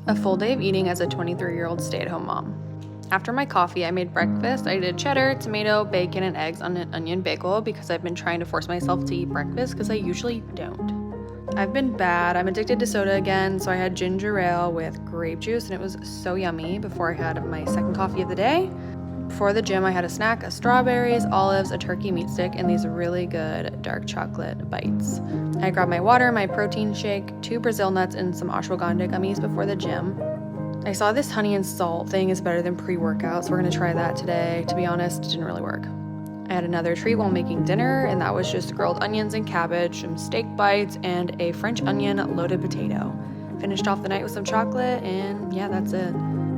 A full day of eating as a 23-year-old stay-at-home mom. After my coffee, I made breakfast. I did cheddar, tomato, bacon, and eggs on an onion bagel because I've been trying to force myself to eat breakfast because I usually don't. I've been bad. I'm addicted to soda again, so I had ginger ale with grape juice, and it was so yummy before I had my second coffee of the day. Before the gym, I had a snack of strawberries, olives, a turkey meat stick, and these really good dark chocolate bites. I grabbed my water, my protein shake, 2 Brazil nuts, and some ashwagandha gummies before the gym. I saw this honey and salt thing is better than pre-workout, so we're gonna try that today. To be honest, it didn't really work. I had another treat while making dinner, and that was just grilled onions and cabbage, some steak bites, and a French onion loaded potato. Finished off the night with some chocolate, and yeah, that's it.